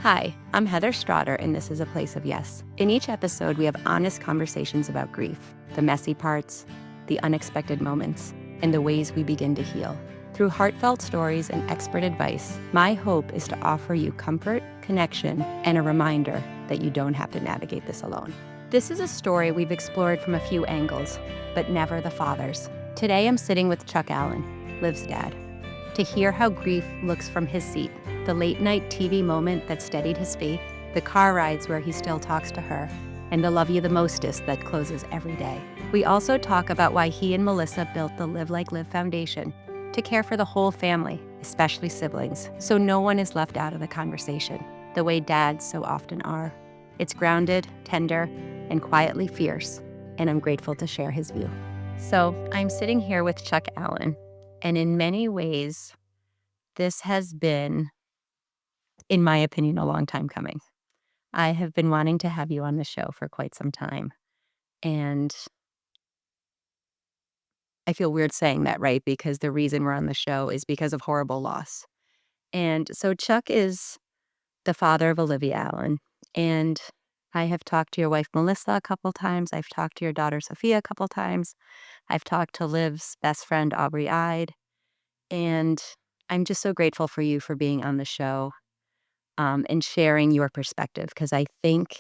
Hi, I'm Heather Strotter, and this is A Place of Yes. In each episode, we have honest conversations about grief, the messy parts, the unexpected moments, and the ways we begin to heal. Through heartfelt stories and expert advice, my hope is to offer you comfort, connection, and a reminder that you don't have to navigate this alone. This is a story we've explored from a few angles, but never the father's. Today, I'm sitting with Chuck Allen, Liv's dad, to hear how grief looks from his seat, the late-night TV moment that steadied his faith, the car rides where he still talks to her, and the love you the mostest that closes every day. We also talk about why he and Melissa built the Like Liv Foundation to care for the whole family, especially siblings, so no one is left out of the conversation, the way dads so often are. It's grounded, tender, and quietly fierce, and I'm grateful to share his view. So I'm sitting here with Chuck Allen, and in many ways, this has been, in my opinion, a long time coming. I have been wanting to have you on the show for quite some time. And I feel weird saying that, right? Because the reason we're on the show is because of horrible loss. And so Chuck is the father of Olivia Allen. And I have talked to your wife, Melissa, a couple times. I've talked to your daughter, Sophia, a couple times. I've talked to Liv's best friend, Aubrey Ide. And I'm just so grateful for you for being on the show. And sharing your perspective, because I think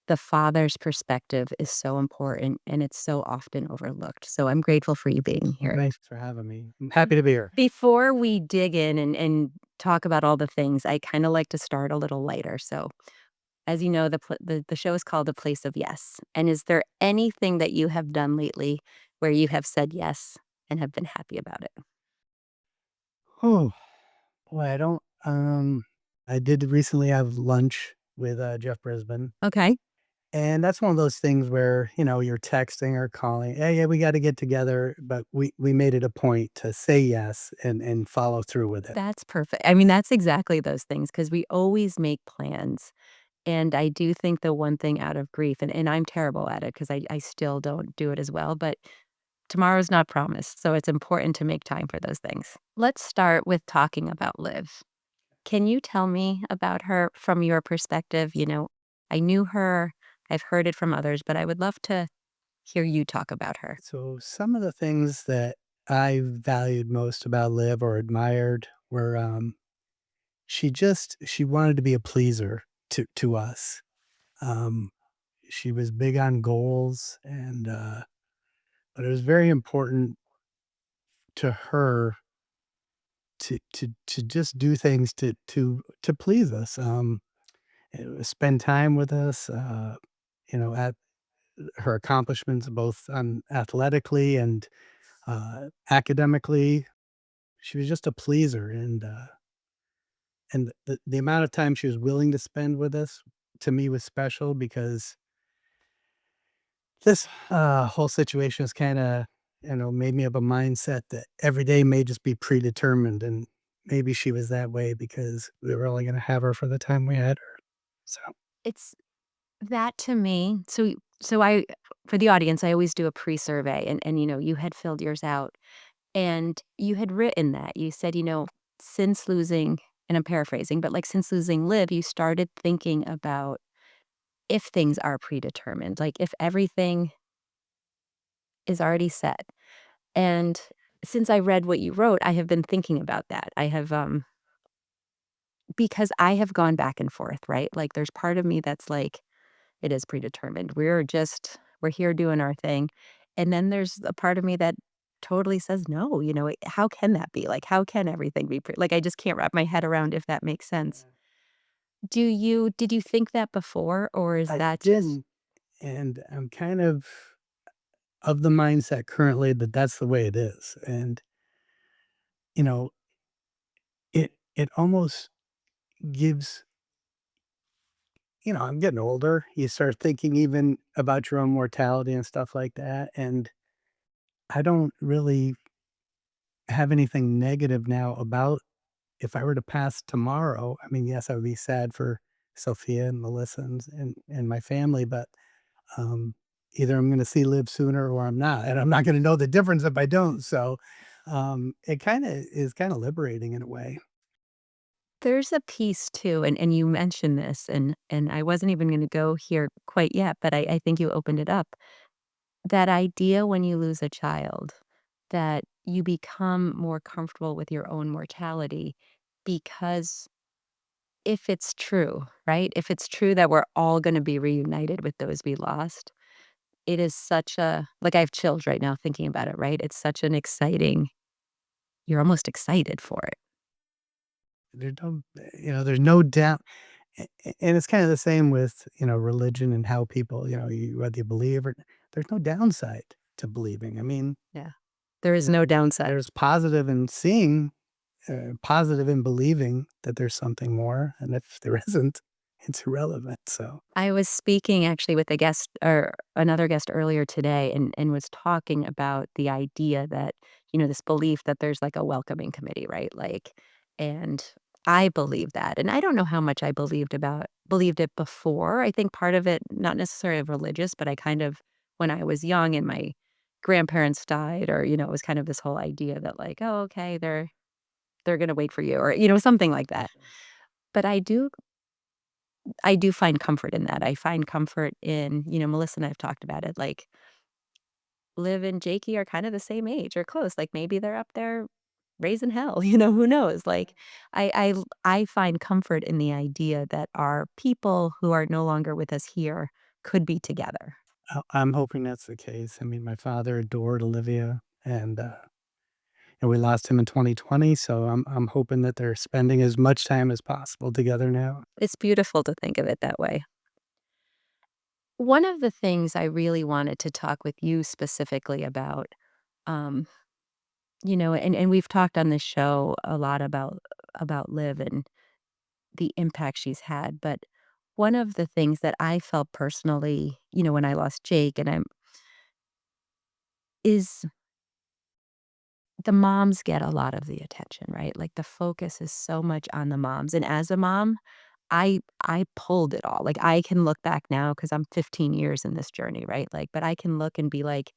the father's perspective is so important and it's so often overlooked. So I'm grateful for you being Well, here. thanks for having me. I'm happy to be here. Before we dig in and talk about all the things, I kind of like to start a little lighter. So, as you know, the show is called A Place of Yes. And is there anything that you have done lately where you have said yes and have been happy about it? Oh, boy, I did recently have lunch with Jeff Brisbane. Okay. And that's one of those things where, you're texting or calling, hey, yeah, we got to get together. But we made it a point to say yes and follow through with it. That's perfect. I mean, that's exactly those things because we always make plans. And I do think the one thing out of grief, and I'm terrible at it because I still don't do it as well, but tomorrow's not promised. So it's important to make time for those things. Let's start with talking about Liv. Can you tell me about her from your perspective? I knew her, I've heard it from others, but I would love to hear you talk about her. So some of the things that I valued most about Liv or admired were she wanted to be a pleaser to us. Um, she was big on goals and but it was very important to her to just do things to please us, spend time with us, at her accomplishments both on athletically and, academically. She was just a pleaser, and the amount of time she was willing to spend with us, to me, was special because this, whole situation is kinda, made me of a mindset that every day may just be predetermined, and maybe she was that way because we were only gonna have her for the time we had her. So It's that to me. So I, for the audience, I always do a pre-survey and you had filled yours out and you had written that. You said, since losing, and I'm paraphrasing, but like since losing Liv, you started thinking about if things are predetermined, like if everything is already set. And since I read what you wrote, I have been thinking about that. I have because I have gone back and forth, right? Like there's part of me that's like, it is predetermined. We're here doing our thing. And then there's a part of me that totally says, no, how can that be? Like, how can everything be like, I just can't wrap my head around if that makes sense. Did you think that before, or is I that just didn't, and I'm kind of the mindset currently that that's the way it is, and, you know, it almost gives I'm getting older, you start thinking even about your own mortality and stuff like that, and I don't really have anything negative now about if I were to pass tomorrow. I mean, yes, I would be sad for Sophia and Melissa and my family, but, um, either I'm gonna see Liv sooner or I'm not, and I'm not gonna know the difference if I don't, so, it kinda is kinda liberating in a way. There's a piece too, and you mentioned this, and I wasn't even gonna go here quite yet, but I think you opened it up. That idea when you lose a child, that you become more comfortable with your own mortality because if it's true, right? If it's true that we're all gonna be reunited with those we lost, it is such a like, I have chills right now thinking about it, right? It's such an exciting you're almost excited for it. There's no there's no doubt, and it's kinda the same with, religion and how people, you whether you believe or there's no downside to believing. I mean, Yeah. There is no downside. there's positive in seeing, positive in believing that there's something more, and if there isn't, it's irrelevant, so I was speaking actually with a guest or another guest earlier today and was talking about the idea that, this belief that there's like a welcoming committee, right? Like, and I believe that. And I don't know how much I believed it before. I think part of it, not necessarily religious, but I kind of, when I was young and my grandparents died, or, it was kind of this whole idea that like, oh, okay, they're gonna wait for you, or, something like that. But I do find comfort in that. I find comfort in, Melissa and I have talked about it, like, Liv and Jakey are kind of the same age or close, like, maybe they're up there raising hell, who knows? Like, I find comfort in the idea that our people who are no longer with us here could be together. I'm hoping that's the case. I mean, my father adored Olivia, and we lost him in 2020, so I'm hoping that they're spending as much time as possible together now. It's beautiful to think of it that way. One of the things I really wanted to talk with you specifically about, um, and we've talked on this show a lot about Liv and the impact she's had, but one of the things that I felt personally, when I lost Jake and I'm is the moms get a lot of the attention, right? Like, the focus is so much on the moms, and as a mom, I pulled it all. Like, I can look back now because 'cause I'm 15 years in this journey, right? Like, but I can look and be like,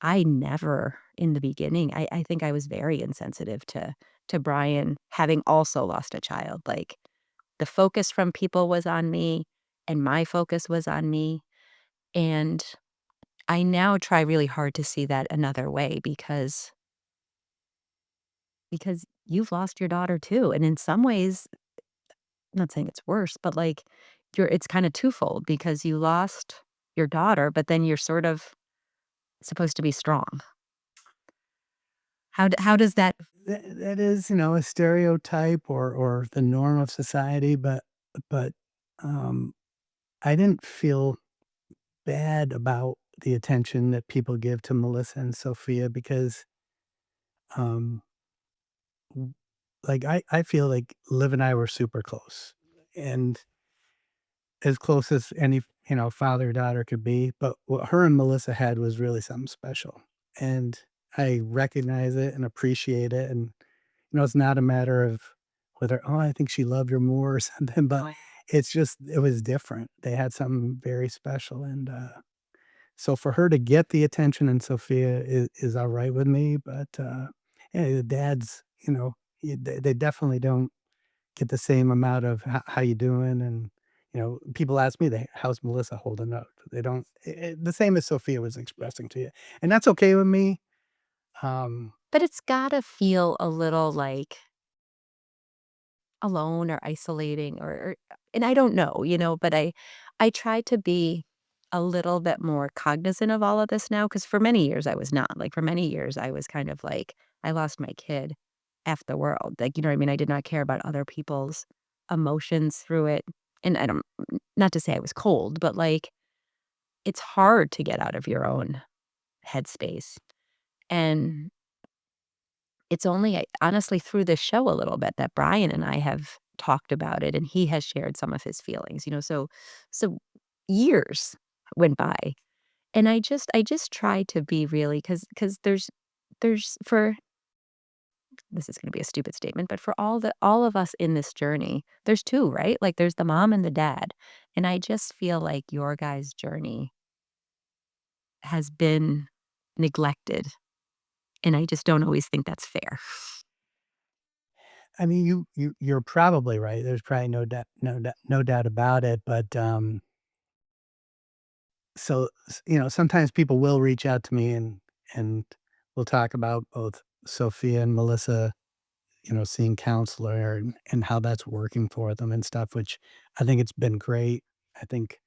I never in the beginning, I think I was very insensitive to Brian having also lost a child. Like, the focus from people was on me, and my focus was on me, and I now try really hard to see that another way because you've lost your daughter too, and in some ways, I'm not saying it's worse, but, like, it's kinda twofold because you lost your daughter, but then you're sort of supposed to be strong. How does that That is, a stereotype or the norm of society, but, um, I didn't feel bad about the attention that people give to Melissa and Sophia because, um, w like, I feel like Liv and I were super close, and as close as any, father-daughter could be, but what her and Melissa had was really something special, and I recognize it and appreciate it, and, it's not a matter of whether, "Oh, I think she loved her more," or something, but it's just it was different. They had something very special, and, so for her to get the attention in Sophia is alright with me, but, yeah, the dads, they definitely don't get the same amount of how you doing?" And, people ask me, "How's Melissa holding up?" They don't the same as Sophia was expressing to you, and that's okay with me. Um, but it's gotta feel a little, like, alone or isolating or and I don't know, but I try to be a little bit more cognizant of all of this now because for many years I was not. Like, for many years, I was kind of like, I lost my kid, F the world. Like, you know what I mean? I did not care about other people's emotions through it, and I don't not to say I was cold, but, like, it's hard to get out of your own headspace, and it's only honestly through this show a little bit that Brian and I have talked about it, and he has shared some of his feelings, so years went by, and I just try to be really because there's for this is gonna be a stupid statement, but for all of us in this journey, there's 2, right? Like, there's the mom and the dad, and I just feel like your guys' journey has been neglected, and I just don't always think that's fair. I mean, you're probably right. There's probably no doubt about it, but, so, sometimes people will reach out to me and we'll talk about both Sophia and Melissa, seeing counselor and how that's working for them and stuff, which I think it's been great. I think,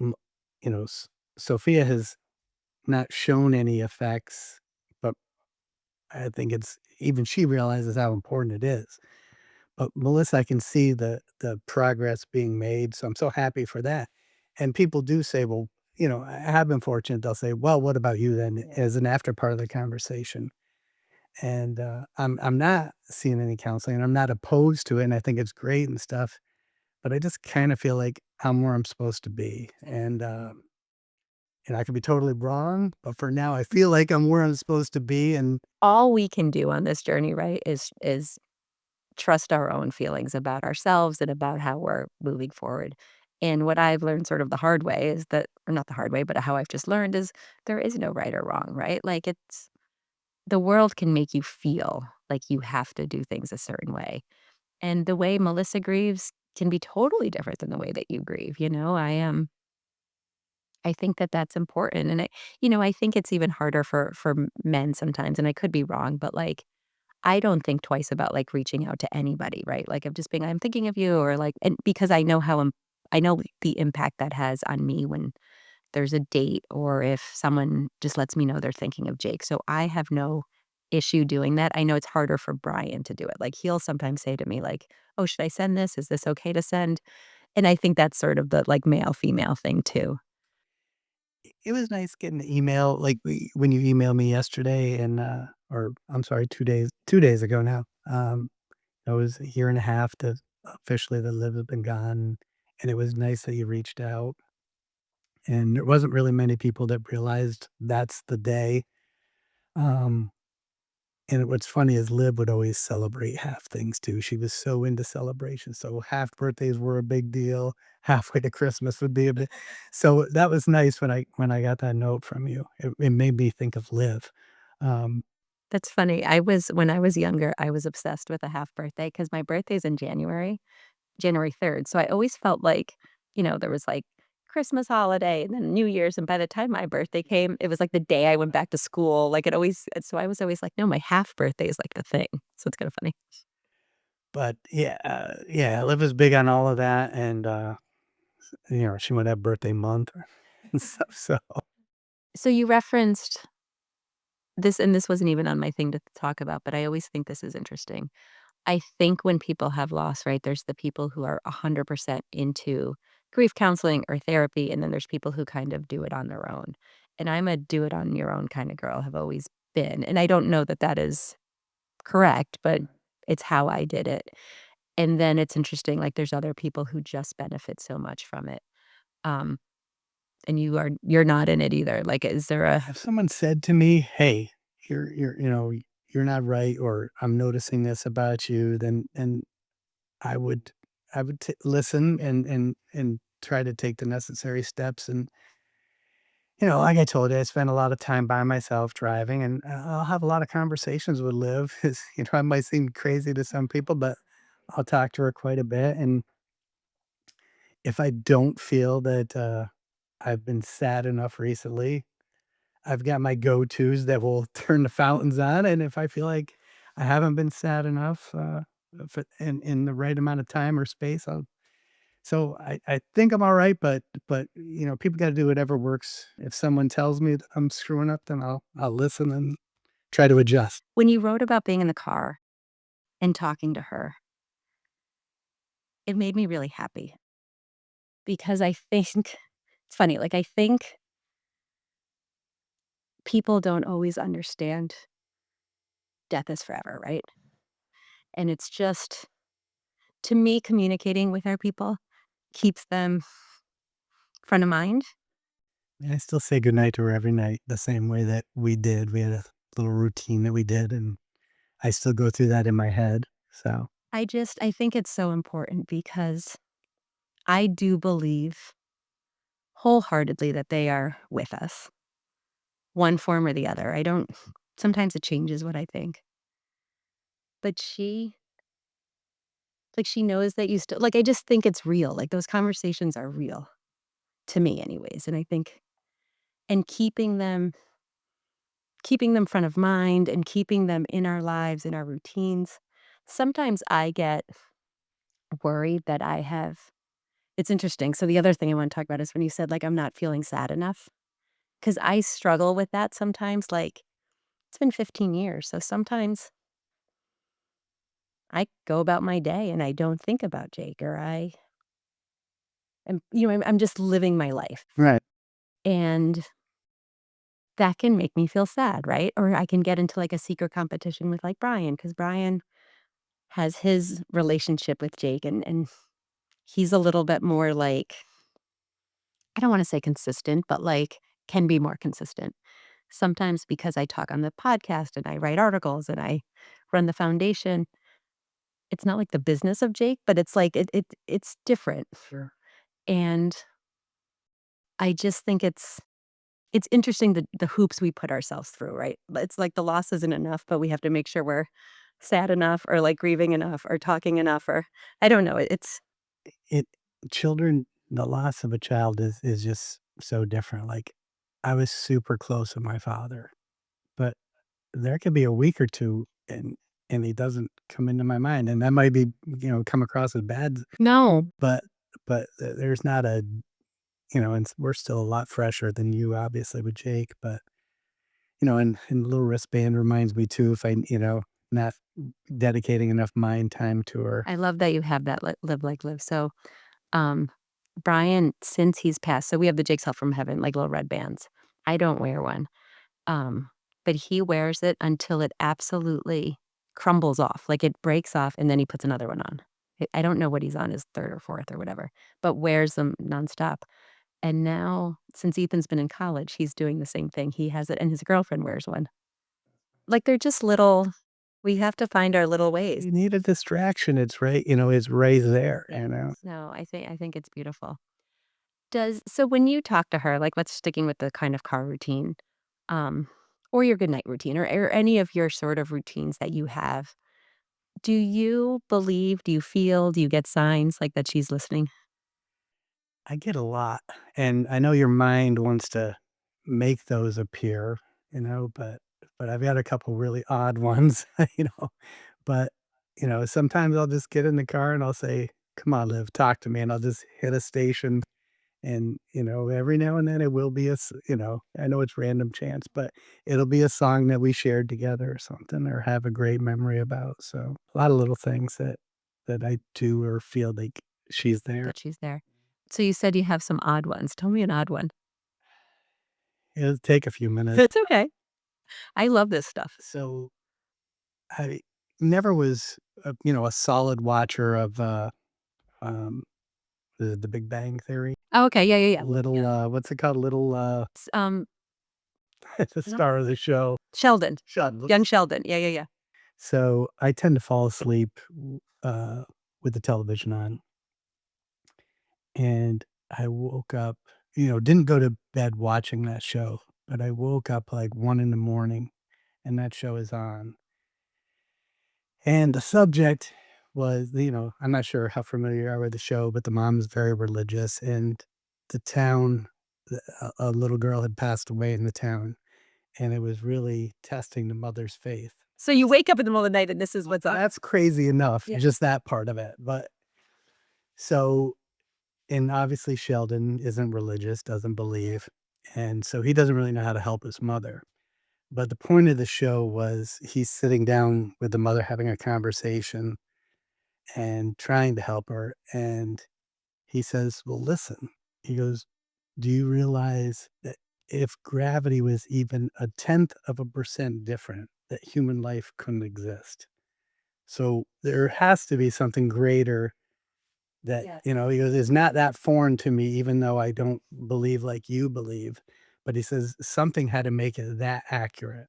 m Sophia has not shown any effects, but I think it's even she realizes how important it is. But Melissa, I can see the progress being made, so I'm so happy for that. And people do say, well, I have been fortunate. They'll say, "Well, what about you then?" As an after part of the conversation. And I'm not seeing any counseling, and I'm not opposed to it, and I think it's great and stuff. But I just kind of feel like I'm where I'm supposed to be, and I could be totally wrong, but for now, I feel like I'm where I'm supposed to be, and All we can do on this journey, right, is trust our own feelings about ourselves and about how we're moving forward. And what I've learned sort of the hard way is that, or not the hard way, but how I've just learned is there is no right or wrong, right? Like it's the world can make you feel like you have to do things a certain way. And the way Melissa grieves can be totally different than the way that you grieve. I think that that's important. And I think it's even harder for men sometimes. And I could be wrong, but like I don't think twice about, like, reaching out to anybody, right? Like, of just being, "I'm thinking of you," or, like and because I know I know the impact that has on me when there's a date or if someone just lets me know they're thinking of Jake, so I have no issue doing that. I know it's harder for Brian to do it, like, he'll sometimes say to me, like, "Oh, should I send this? Is this okay to send?" And I think that's sort of the, like, male-female thing too. it was nice getting the email, like, when you emailed me yesterday or I'm sorry, 2 days ago now. It was a year and a half that officially that Liv had been gone, and it was nice that you reached out, and there wasn't really many people that realized that's the day. Um, and what's funny is Liv would always celebrate half things too. She was so into celebrations, so half birthdays were a big deal, halfway to Christmas would be a bit so that was nice when I got that note from you. It made me think of Liv. Um, That's funny. I was when I was younger, I was obsessed with a half birthday because my birthday's in January. January 3rd. So I always felt like, there was like Christmas holiday and then New Year's. And by the time my birthday came, it was like the day I went back to school. Like so I was always like, no, my half birthday is like the thing. So it's kind of funny. but yeah, yeah, Liv is big on all of that, and, she would have birthday month and stuff, so So you referenced this, and this wasn't even on my thing to talk about, but I always think this is interesting. I think when people have loss, right, there's the people who are 100% into grief counseling or therapy, and then there's people who kind of do it on their own. And I'm a do it on your own kind of girl, have always been. And I don't know that that is correct, but it's how I did it. And then it's interesting, like there's other people who just benefit so much from it. Um, and you're not in it either. Like, is there a if someone said to me, "Hey, you're not right," or "I'm noticing this about you," then I would listen and try to take the necessary steps. And like I told you, I spend a lot of time by myself driving, and I'll have a lot of conversations with Liv. I might seem crazy to some people, but I'll talk to her quite a bit. And if I don't feel that I've been sad enough recently, I've got my go-tos that will turn the fountains on, and if I feel like I haven't been sad enough, if it in the right amount of time or space, I think I'm alright, but, people gotta do whatever works. If someone tells me that I'm screwing up, then I'll listen and try to adjust. when you wrote about being in the car and talking to her, it made me really happy because I think it's funny, like I think people don't always understand death is forever, right? And it's just to me, communicating with our people keeps them front of mind. I still say goodnight to her every night the same way that we did. We had a little routine that we did, and I still go through that in my head, so I think it's so important because I do believe wholeheartedly that they are with us, one form or the other. I don't sometimes it changes what I think. But she Like, she knows that you still like, I just think it's real. Like, those conversations are real to me anyways, and I think and keeping them front of mind and keeping them in our lives, in our routines. Sometimes I get worried that I have it's interesting. So the other thing I wanna talk about is when you said, like, "I'm not feeling sad enough," because I struggle with that sometimes, like, it's been 15 years, so sometimes I go about my day and I don't think about Jake, or I am I'm just living my life, Right. and that can make me feel sad, right? Or I can get into, like, a secret competition with, like, Brian, because Brian has his relationship with Jake, and he's a little bit more, like I don't wanna say consistent, but, like, can be more consistent. Sometimes because I talk on the podcast and I write articles and I run the foundation, it's not like the business of Jake, but it's like it's different, Sure. and I just think it's interesting the hoops we put ourselves through, right? It's like the loss isn't enough, but we have to make sure we're sad enough or, like, grieving enough or talking enough, or I don't know, it's It children the loss of a child is just so different. Like, I was super close with my father, but there could be a week or 2 and he doesn't come into my mind, and that might be, come across as bad, No. but there's not a and we're still a lot fresher than you, obviously, with Jake, but, and the little wristband reminds me too if not dedicating enough mind time to her. I love that you have that Live Like Live. So, um, Brian, since he's passed so we have the Jake's Help from Heaven, like, little red bands. I don't wear one, um, but he wears it until it absolutely crumbles off, like, it breaks off, and then he puts another one on. I don't know what he's on, his 3rd or 4th or whatever, but wears them nonstop. And now, since Ethan's been in college, he's doing the same thing. He has it, and his girlfriend wears one. Like, they're just little we have to find our little ways. You need a distraction, it's right there. No, I think it's beautiful. Does so when you talk to her, like, let's sticking with the kind of car routine, um, or your good night routine, or any of your sort of routines that you have, do you feel, do you get signs like that she's listening? I get a lot, and I know your mind wants to make those appear, but I've got a couple really odd ones, but, sometimes I'll just get in the car and I'll say, "Come on, Liv, talk to me," and I'll just hit a station, and, every now and then it will be I know it's random chance, but it'll be a song that we shared together or something or have a great memory about, so a lot of little things that I do or feel like she's there. That she's there. So you said you have some odd ones. Tell me an odd one. It'll take a few minutes. It's okay. I love this stuff. So, I never was a solid watcher of, um, the Big Bang Theory. Oh, okay, yeah, yeah, yeah. Little, what's it called? Little, S the no star of the show. Sheldon. Shut Young Sheldon. Yeah, yeah, yeah. So, I tend to fall asleep, with the television on, and I woke up didn't go to bed watching that show, but I woke up, like, 1 in the morning, and that show is on. And the subject was, I'm not sure how familiar you are with the show, but the mom is very religious, and the town, a little girl had passed away in the town, and it was really testing the mother's faith. So you wake up in the middle of the night and this is what's up. That's crazy enough, Yeah. just that part of it. But so, and obviously Sheldon isn't religious, doesn't believe, and so he doesn't really know how to help his mother. But the point of the show was he's sitting down with the mother having a conversation and trying to help her. And he says, "Well, listen," he goes, "Do you realize that if gravity was even a tenth of a percent different, that human life couldn't exist? So there has to be something greater that," Yes. he goes, "is not that foreign to me, even though I don't believe like you believe." But he says, "Something had to make it that accurate."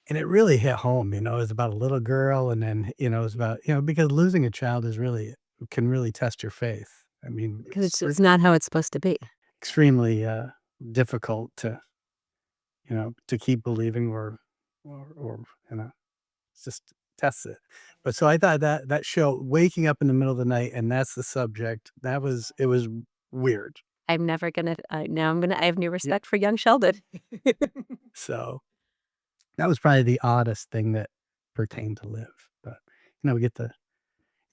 And it really hit home, it was about a little girl, and then, it was about because losing a child is really can really test your faith. I mean, Because it's not how it's supposed to be. extremely, difficult to keep believing or, it's just tests it. But so I thought that show, waking up in the middle of the night and that's the subject, it was weird. I'm never gonna I have new Yeah. respect for young Sheldon. So that was probably the oddest thing that pertained to Liv. But we get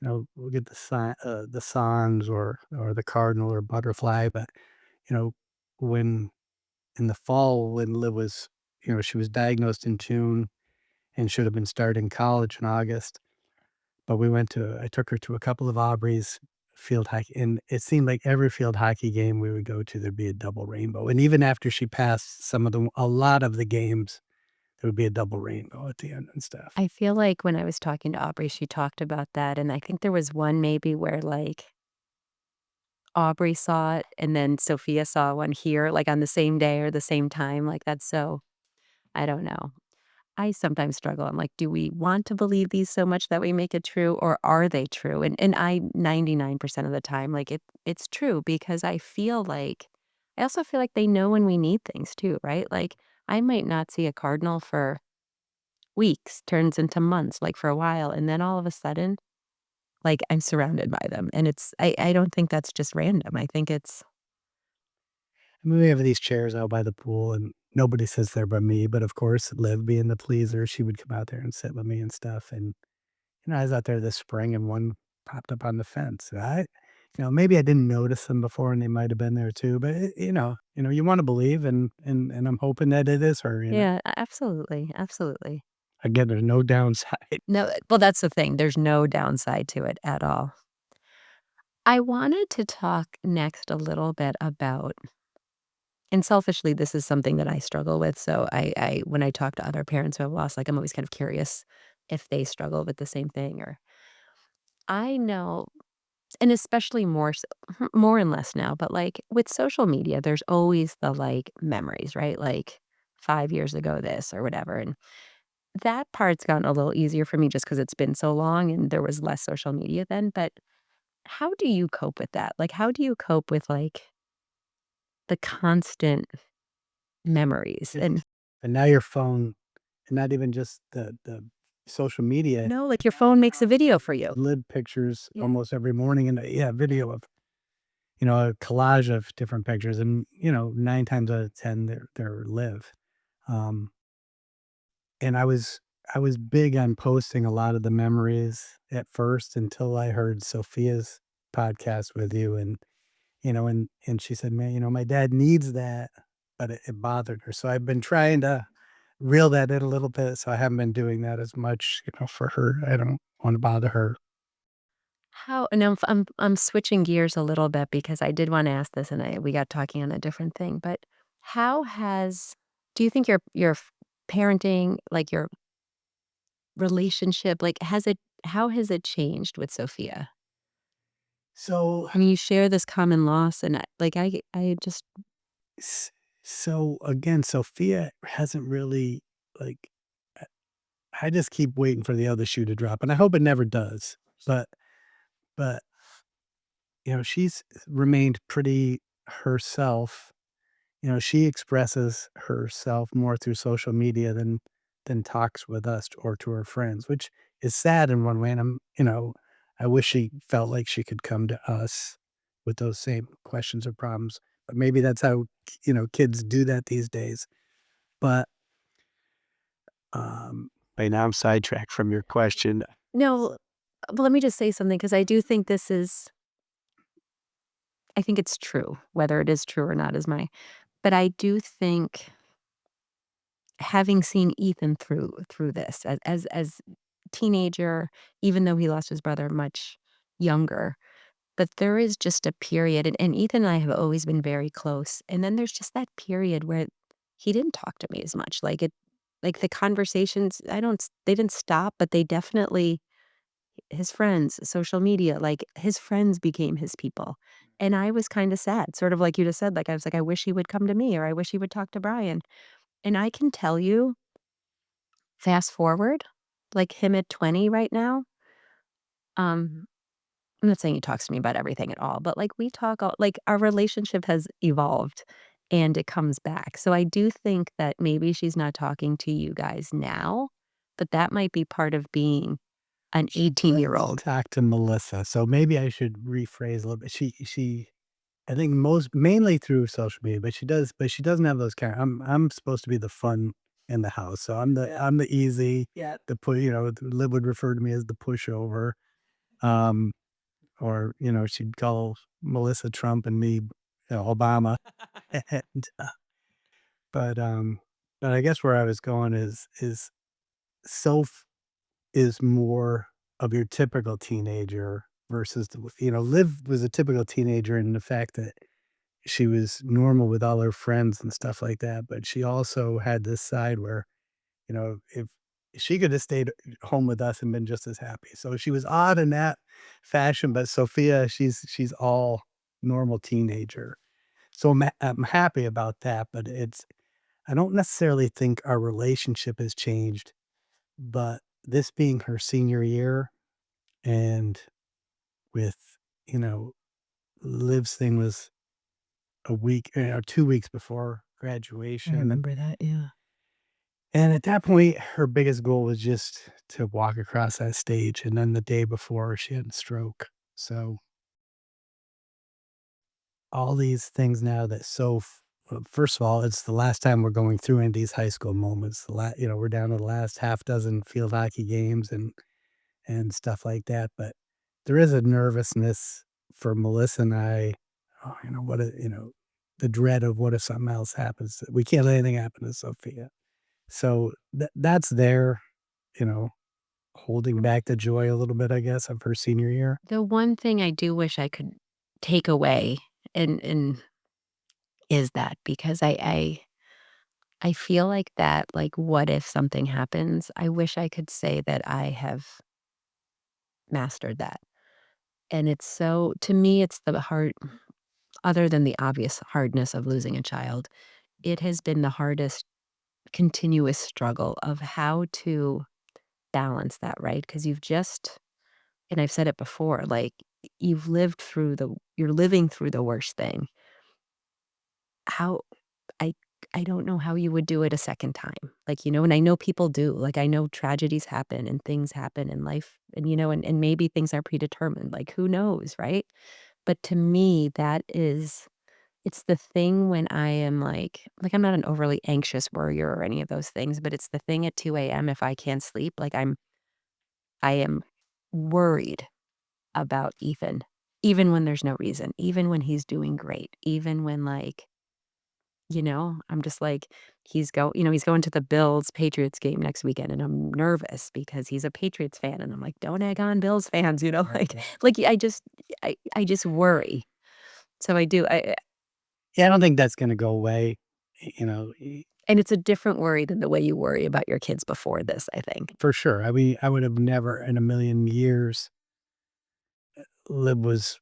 we'll get the Suns or the Cardinal or Butterfly, but you know, when in the fall when Liv was, she was diagnosed in June and should have been starting college in August. But I took her to a couple of Aubrey's field hockey, and it seemed like every field hockey game we would go to, there'd be a double rainbow. And even after she passed a lot of the games, there would be a double rainbow at the end and stuff. I feel like when I was talking to Aubrey, she talked about that, and I think there was one maybe where, like, Aubrey saw it and then Sophia saw one here, like, on the same day or the same time, like, that's so I don't know. I sometimes struggle. I'm like, do we want to believe these so much that we make it true, or are they true? And I 99% of the time, like, it's true because I also feel like they know when we need things too, right? Like, I might not see a cardinal for weeks, turns into months, like, for a while, and then all of a sudden, like, I'm surrounded by them, and I don't think that's just random. I think it's I mean, we have these chairs out by the pool, and nobody sits there but me. But of course, Liv being the pleaser, she would come out there and sit with me and stuff. And I was out there this spring, and one popped up on the fence. Maybe I didn't notice them before, and they might have been there too. But you want to believe, and I'm hoping that it is her. yeah, absolutely, absolutely. Again, there's no downside. No, well, that's the thing, there's no downside to it at all. I wanted to talk next a little bit about and selfishly, this is something that I struggle with, so I when I talk to other parents who have lost, like, I'm always kind of curious if they struggle with the same thing or I know and especially more so more and less now, but, like, with social media, there's always the, like, memories, right? Like, 5 years ago this or whatever, and that part's gotten a little easier for me just because 'cause it's been so long and there was less social media then, but how do you cope with that? Like, how do you cope with, like, the constant memories? Yeah. And And now your phone, and not even just the social media, no, like, your phone makes a video for you. Liv pictures Yeah. almost every morning, and yeah, video of a collage of different pictures, and 9 times out of 10 they're Liv. Um, and I was big on posting a lot of the memories at first until I heard Sophia's podcast with you, and she said, "Man, my dad needs that," but it bothered her. So I've been trying to reel that in a little bit, so I haven't been doing that as much, for her. I don't wanna bother her. How and I'm switching gears a little bit because I did wanna ask this and we got talking on a different thing, but how has do you think your parenting, like, your relationship, like, has it how has it changed with Sophia? So I mean, you share this common loss and I just s so again, Sophia hasn't really, like, I just keep waiting for the other shoe to drop, and I hope it never does. But, she's remained pretty herself. She expresses herself more through social media than talks with us or to her friends, which is sad in one way, and I wish she felt like she could come to us with those same questions or problems, but maybe that's how, kids do that these days. But, right now I'm sidetracked from your question. no, but let me just say something because I do think this is I think it's true, whether it is true or not is my but I do think having seen Ethan through this as teenager, even though he lost his brother much younger, but there is just a period, and Ethan and I have always been very close, and then there's just that period where he didn't talk to me as much, like, the conversations, I don't s they didn't stop, but they definitely his friends, social media, like, his friends became his people, and I was kinda sad, sort of like you just said, like, I was like, "I wish he would come to me," or, "I wish he would talk to Brian," and I can tell you, fast forward, like, him at 20 right now, um I'm not saying he talks to me about everything at all, but, like, we talk all like, our relationship has evolved, and it comes back. So I do think that maybe she's not talking to you guys now, but that might be part of being an 18-year-old. Talk to Melissa. So maybe I should rephrase a little bit. I think mainly through social media, but she doesn't have those I'm supposed to be the fun in the house. So I'm the easy, the Liv would refer to me as the pushover. Um, or, she'd call Melissa Trump and me, Obama. And, but, um, but I guess where I was going is Soph is more of your typical teenager versus Liv was a typical teenager in the fact that she was normal with all her friends and stuff like that, but she also had this side where, if she could have stayed home with us and been just as happy. So she was odd in that fashion, but Sophia, she's all normal teenager. So I'm happy about that, but I don't necessarily think our relationship has changed, but this being her senior year and with, you know, Liv's thing was a week or 2 weeks before I graduation. remember that, yeah. And at that point, her biggest goal was just to walk across that stage. And then the day before, she had a stroke. So all these things now that first of all, it's the last time we're going through any of these high school moments. We're down to the last half dozen field hockey games and stuff like that. But there is a nervousness for Melissa and I. Oh, the dread of what if something else happens. We can't let anything happen to Sophia. So that's there, you know, holding back the joy a little bit, I guess, of her senior year. The one thing I do wish I could take away and is that because I feel like that, like, what if something happens? I wish I could say that I have mastered that. And it's so to me, it's the hard other than the obvious hardness of losing a child, it has been the hardest continuous struggle of how to balance that, right? Because and I've said it before, like, you're living through the worst thing. How I I don't know how you would do it a second time. Like, and I know people do. Like, I know tragedies happen and things happen in life and maybe things are predetermined. Like, who knows, right? But to me, it's the thing when I am like I'm not an overly anxious worrier or any of those things, but it's the thing at 2 a.m. if I can't sleep, like I am worried about Ethan, even when there's no reason, even when he's doing great, even when I'm just like, he's going to the Bills Patriots game next weekend, and I'm nervous because he's a Patriots fan, and I'm like, don't egg on Bills fans, Right, like, right. I just worry. So I do, Yeah, I don't think that's going to go away. You know, and it's a different worry than the way you worry about your kids before this, I think. for sure. I mean, I would have never in a million years. Liv was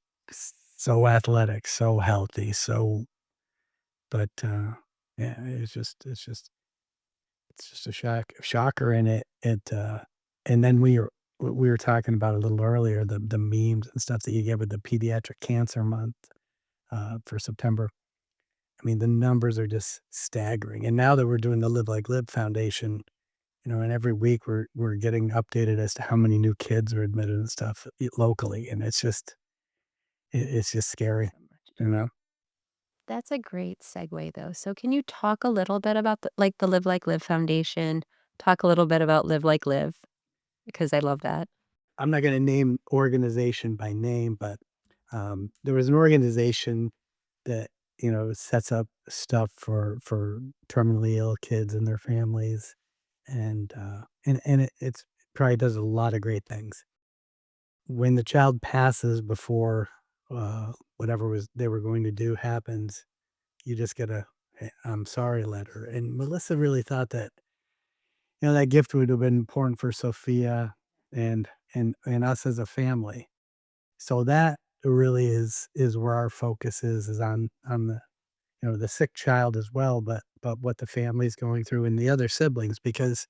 so athletic, so healthy, but yeah, it's just a shocker, and and then we were talking about a little earlier, the memes and stuff that you get with the pediatric cancer month, for September. I mean, the numbers are just staggering, and now that we're doing the Like Liv Foundation, and every week we're getting updated as to how many new kids are admitted and stuff locally, and it's just scary, you know? That's a great segue, though. So can you talk a little bit about the Live Like Live Foundation? Talk a little bit about Live Like Live, because I love that. I'm not gonna name organization by name, but, there was an organization that, sets up stuff for terminally ill kids and their families, and it probably does a lot of great things. When the child passes before, whatever was they were going to do happens, you just get a "I'm sorry" letter, and Melissa really thought that, that gift would have been important for Sophia and and us as a family. So that really is where our focus is on the, the sick child as well, but what the family's going through and the other siblings because,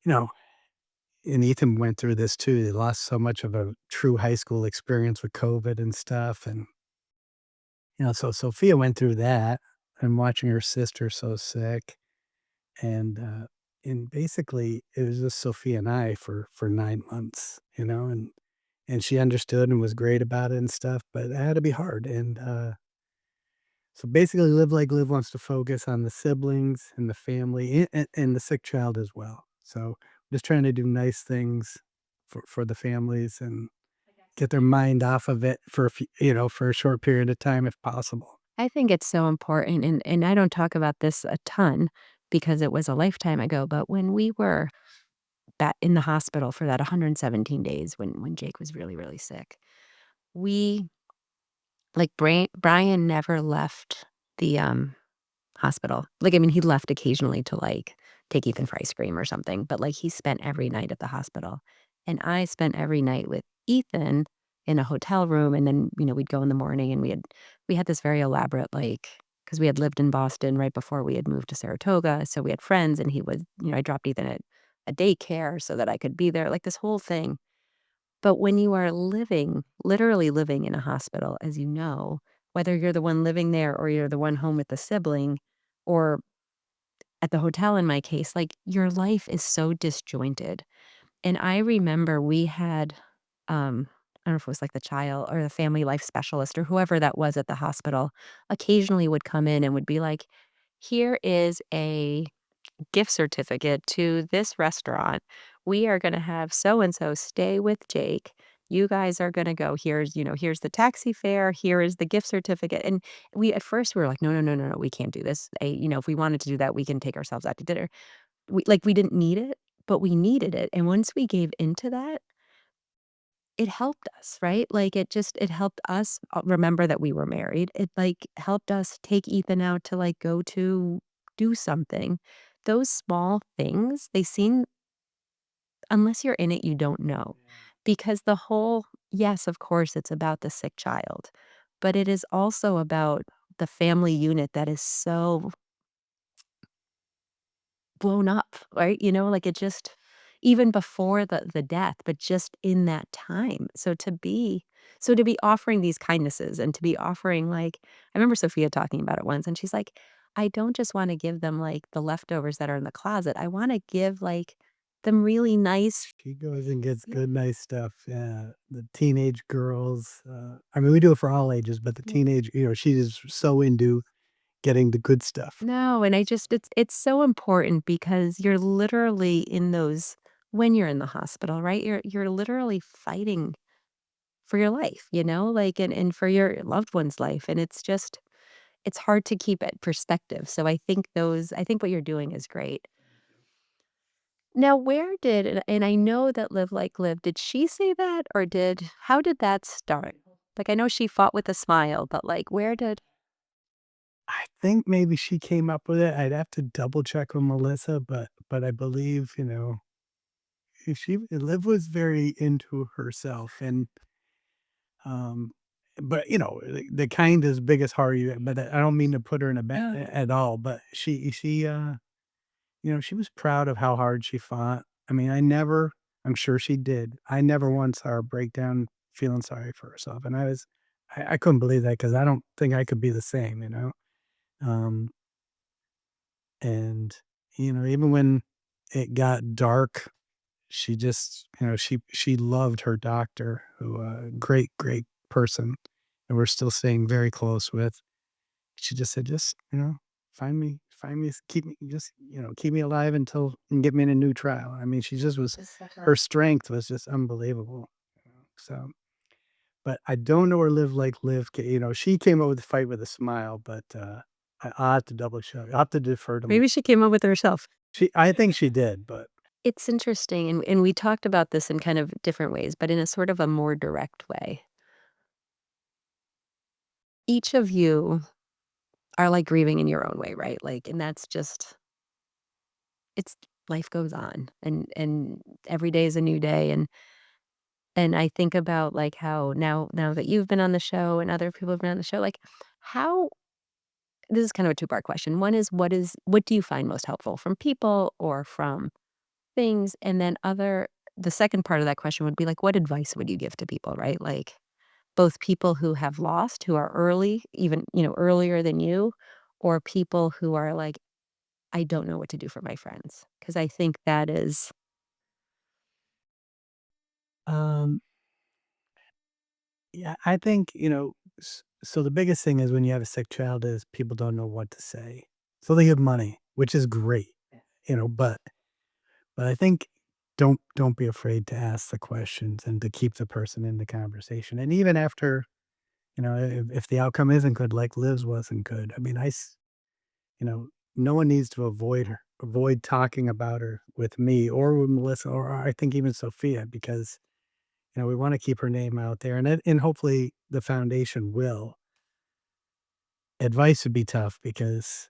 you know, and Ethan went through this too. They lost so much of a true high school experience with COVID and stuff, and, so Sophia went through that and watching her sister so sick and, and basically it was just Sophia and I for 9 months, and she understood and was great about it and stuff, but it had to be hard, and, so basically Live Like Live wants to focus on the siblings and the family and the sick child as well. So, just trying to do nice things for the families and get their mind off of it for for a short period of time if possible. I think it's so important, and I don't talk about this a ton because it was a lifetime ago, but when we were back in the hospital for that 117 days when Jake was really, really sick, we like, Brian never left the, hospital. Like, I mean, he left occasionally to, like, take Ethan for ice cream or something, but, like, he spent every night at the hospital, and I spent every night with Ethan in a hotel room, and then, we'd go in the morning, and we had this very elaborate, like, because we had lived in Boston right before we had moved to Saratoga, so we had friends, and he was I dropped Ethan at a daycare so that I could be there, like, this whole thing. But when you are literally living in a hospital, as you know, whether you're the one living there or you're the one home with the sibling or at the hotel in my case, like, your life is so disjointed. And I remember we had, I don't know if it was like the child or the family life specialist or whoever that was at the hospital occasionally would come in and would be like, "Here is a gift certificate to this restaurant. We are gonna have so and so stay with Jake. You guys are gonna go. Here's the taxi fare. Here is the gift certificate." And at first we were like, no, no, no, no, no, we can't do this. If we wanted to do that, we can take ourselves out to dinner. We didn't need it, but we needed it. And once we gave into that, it helped us, right? Like, it helped us remember that we were married. It, like, helped us take Ethan out to, like, go to do something. Those small things, they seem unless you're in it, you don't know. Because the whole yes, of course, it's about the sick child, but it is also about the family unit that is so blown up, right? Like, it just even before the death, but just in that time. So to be offering these kindnesses and to be offering, like I remember Sophia talking about it once, and she's like, "I don't just wanna give them, like, the leftovers that are in the closet. I wanna give, like, them really nice." She goes and gets Yeah, good, nice stuff, yeah. The teenage girls, I mean, we do it for all ages, but the yeah. teenage she is so into getting the good stuff. No, and I just it's so important because you're literally in those when you're in the hospital, right? You're literally fighting for your life, like, and for your loved one's life, and it's hard to keep it perspective, so I think what you're doing is great. Now where did and I know that Live Like Live, did she say that, or how did that start? Like, I know she fought with a smile, but, like, where did I think maybe she came up with it. I'd have to double check with Melissa, but I believe, she Liv was very into herself and, um, but, the kind is biggest heart you but I don't mean to put her in a bad at all, but she was proud of how hard she fought. I mean, I'm sure she did. I never once saw her break down feeling sorry for herself, and I couldn't believe that because I don't think I could be the same. Um, and, even when it got dark, she just, she loved her doctor who, great, great person, and we're still staying very close with. She just said, "Just, find me, keep me just, keep me alive until and get me in a new trial." I mean, she just was her strength was just unbelievable. So, but I don't know where Live Like Live she came up with the fight with a smile, but, I'll have to double check. I'll have to defer to Mel maybe she came up with it herself. I think she did, but It's interesting, and we talked about this in kind of different ways, but in a sort of a more direct way. Each of you are, like, grieving in your own way, right? Like, and that's just it's life goes on, and every day is a new day, and I think about, like, how now that you've been on the show and other people have been on the show, like, how this is kind of a two-part question. One is what do you find most helpful from people or from things? And then the second part of that question would be, like, what advice would you give to people, right? Like, both people who have lost, who are early, even, earlier than you, or people who are, like, I don't know what to do for my friends because I think that is Um, yeah, I think, so the biggest thing is when you have a sick child is people don't know what to say. So they give money, which is great, but I think don't be afraid to ask the questions and to keep the person in the conversation. And even after, if the outcome isn't good, like Liv's wasn't good. I mean, you know, no one needs to avoid talking about her with me or with Melissa or I think even Sophia because we want to keep her name out there, and hopefully the foundation will. Advice would be tough because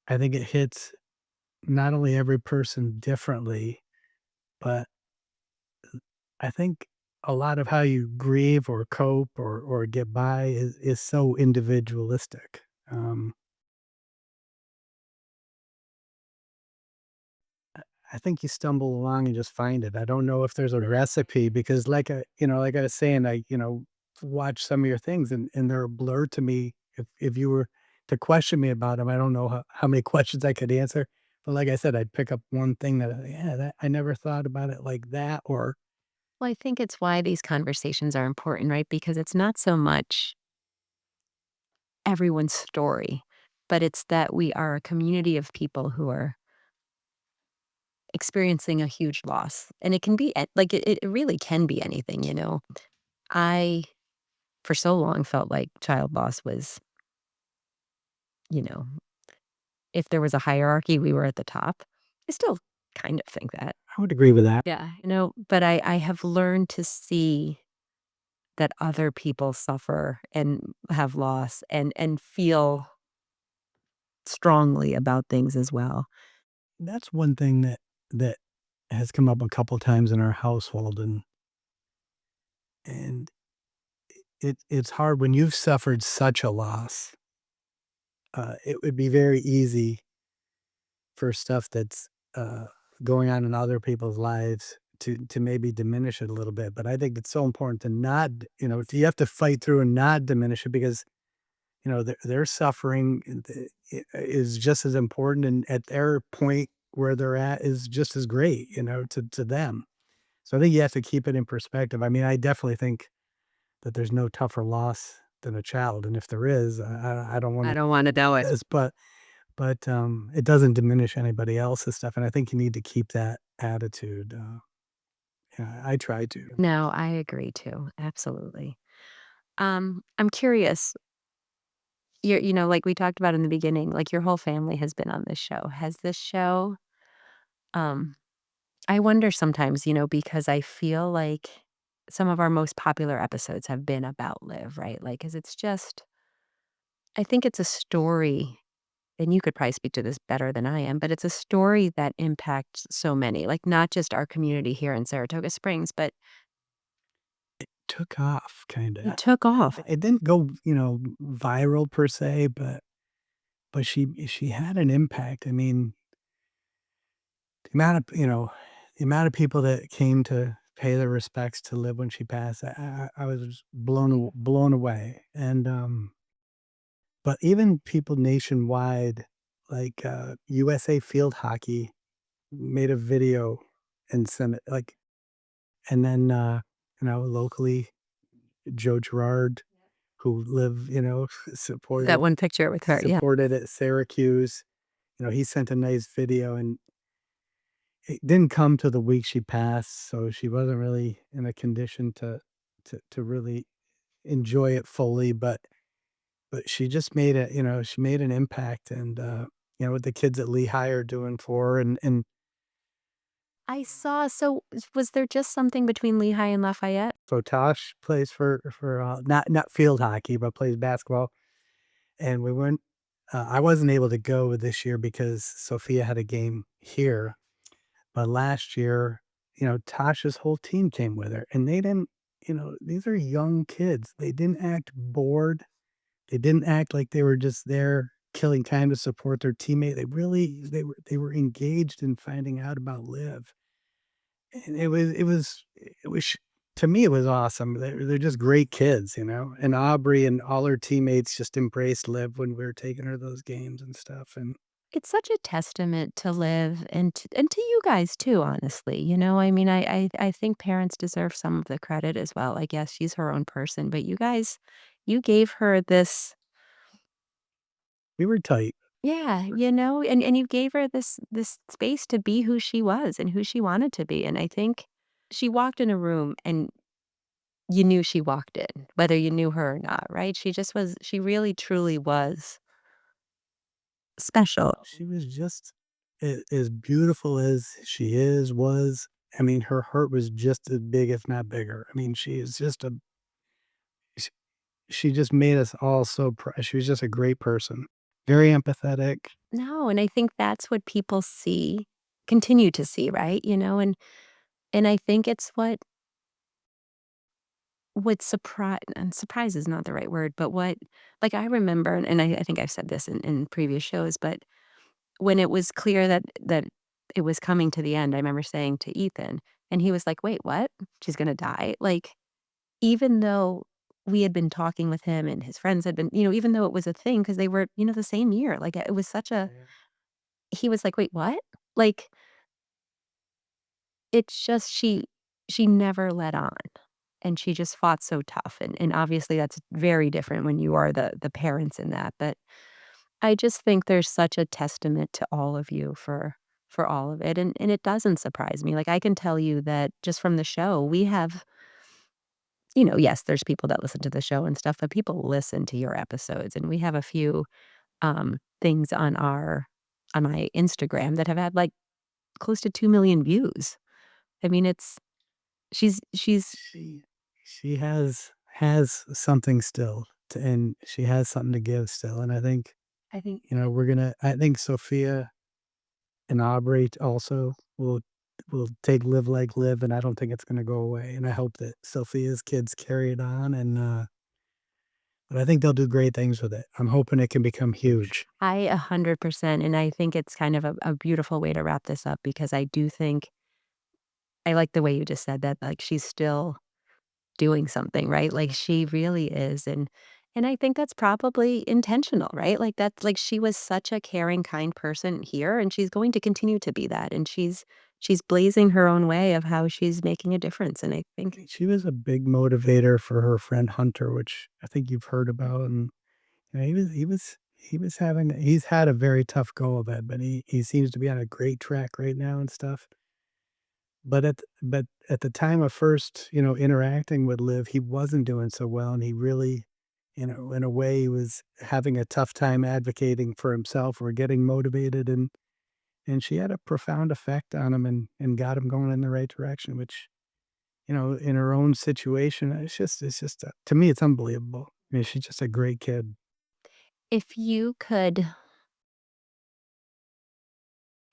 I think it hits not only every person differently, but I think a lot of how you grieve or cope or get by is so individualistic. I think you stumble along and just find it. I don't know if there's a recipe because like I was saying, watch some of your things and they're a blur to me. If you were to question me about them, I don't know how many questions I could answer. But like I said, I'd pick up one thing that I never thought about it like that. Or well, I think it's why these conversations are important, right? Because it's not so much everyone's story, but it's that we are a community of people who are experiencing a huge loss. And it can be like it really can be anything, you know. I for so long felt like child loss was, you know, if there was a hierarchy, we were at the top. I still kind of think that. I would agree with that. Yeah. But I have learned to see that other people suffer and have loss and feel strongly about things as well. That's one thing that has come up a couple times in our household, and it's hard when you've suffered such a loss. It would be very easy for stuff that's going on in other people's lives to maybe diminish it a little bit. But I think it's so important to not, you have to fight through and not diminish it because their suffering is just as important, and at their point where they're at is just as great, to them. So I think you have to keep it in perspective. I mean, I definitely think that there's no tougher loss than a child, and if there is, I don't want I to don't wanna know it. this, but it doesn't diminish anybody else's stuff, and I think you need to keep that attitude. Yeah, I try to. No, I agree too. Absolutely. I'm curious, like we talked about in the beginning, like your whole family has been on this show. Has this show, um, I wonder sometimes, because I feel like some of our most popular episodes have been about Liv, right? Like, 'cause it's just, I think it's a story, and you could probably speak to this better than I am, but it's a story that impacts so many, like not just our community here in Saratoga Springs, but Took off, it kinda. took off. It didn't go, viral per se, but she had an impact. I mean, the amount of the amount of people that came to pay their respects to Liv when she passed, I was just blown away, and, but even people nationwide, like, USA Field Hockey made a video and sent it, like and then, locally, Joe Girard, who lived, That one picture with her, yeah. supported at Syracuse, he sent a nice video, and it didn't come to the week she passed, so she wasn't really in a condition to really enjoy it fully, but she just made it, she made an impact, and, what the kids at Lehigh are doing for her, and I saw so was there just something between Lehigh and Lafayette? so Tosh plays for not field hockey, but plays basketball, and we went I wasn't able to go this year because Sophia had a game here, but last year, Tasha's whole team came with her, and they didn't these are young kids. They didn't act bored. They didn't act like they were just there killing time to support their teammate. They were engaged in finding out about Liv. And it was to me, it was awesome. They're just great kids, and Aubrey and all her teammates just embraced Liv when we were taking her to those games and stuff, and It's such a testament to Liv and to you guys too, honestly, you know? I mean, I think parents deserve some of the credit as well. I guess she's her own person, but you guys, you gave her this. We were tight. Yeah, you know, and you gave her this space to be who she was and who she wanted to be, and I think she walked in a room and you knew she walked in, whether you knew her or not, right? She really truly was special. She was just as beautiful as she was. I mean, her heart was just as big, if not bigger. I mean, she is just a sh she just made us all so proud. She was just a great person, very empathetic. No, and I think that's what people see, continue to see, right? You know, and I think it's what surprise and surprise is not the right word, but what like I remember, and I think I've said this in previous shows, but when it was clear that it was coming to the end, I remember saying to Ethan, and he was like, "Wait, what? She's gonna die?" Like, even though we had been talking with him and his friends had been, you know, even though it was a thing because they were, you know, the same year, like, it was such a Yeah. he was like, "Wait, what?" Like, it's just she never let on, and she just fought so tough, and obviously that's very different when you are the parents in that, but I just think there's such a testament to all of you for all of it, and it doesn't surprise me, like, I can tell you that just from the show, we have you know, yes, there's people that listen to the show and stuff, but people listen to your episodes, and we have a few, things on my Instagram that have had, like, close to 2,000,000 views. I mean, it's she's She she has something still to and she has something to give still, and I think, I think I think Sophia and Aubrey also will take Live Like Live, and I don't think it's gonna go away, and I hope that Sophia's kids carry it on, and, but I think they'll do great things with it. I'm hoping it can become huge. I 100% and I think it's kind of a beautiful way to wrap this up because I do think I like the way you just said that, like, she's still doing something, right? Like, she really is, and I think that's probably intentional, right? Like, that's like, she was such a caring, kind person here, and she's going to continue to be that, and she's blazing her own way of how she's making a difference, and I think She was a big motivator for her friend Hunter, which I think you've heard about, and, he's had a very tough go of it, but he seems to be on a great track right now and stuff. But at the time of first, interacting with Liv, he wasn't doing so well, and he really, in a way, he was having a tough time advocating for himself or getting motivated, and she had a profound effect on him and got him going in the right direction, which, in her own situation, it's just, to me, it's unbelievable. I mean, she's just a great kid. if you could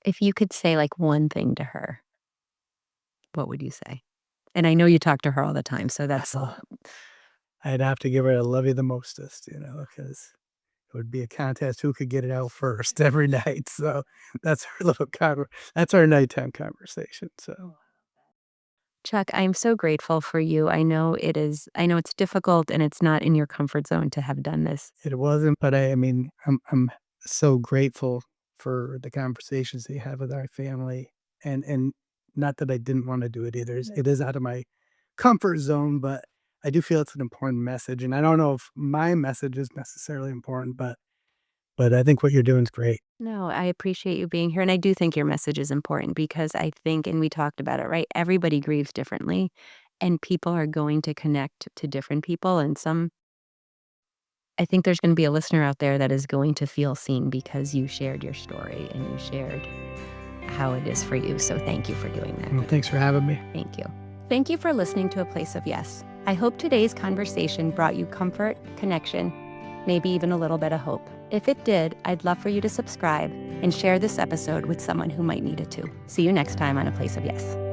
if you could say, like, one thing to her, what would you say? And I know you talk to her all the time, so that's I'd have to give her a "love you the mostest," because it would be a contest who could get it out first every night, so that's our that's our nighttime conversation, so Chuck, I'm so grateful for you. I know it's difficult and it's not in your comfort zone to have done this. it wasn't, but I mean, I'm so grateful for the conversations that you have with our family, and not that I didn't wanna do it either, it is out of my comfort zone, but I do feel it's an important message, and I don't know if my message is necessarily important, but I think what you're doing is great. No, I appreciate you being here, and I do think your message is important because I think and we talked about it, right? Everybody grieves differently, and people are going to connect to different people, and some I think there's gonna be a listener out there that is going to feel seen because you shared your story and you shared how it is for you, so thank you for doing Well, that. thanks for having me. Thank you. Thank you for listening to A Place of Yes. I hope today's conversation brought you comfort, connection, maybe even a little bit of hope. If it did, I'd love for you to subscribe and share this episode with someone who might need it too. See you next time on A Place of Yes.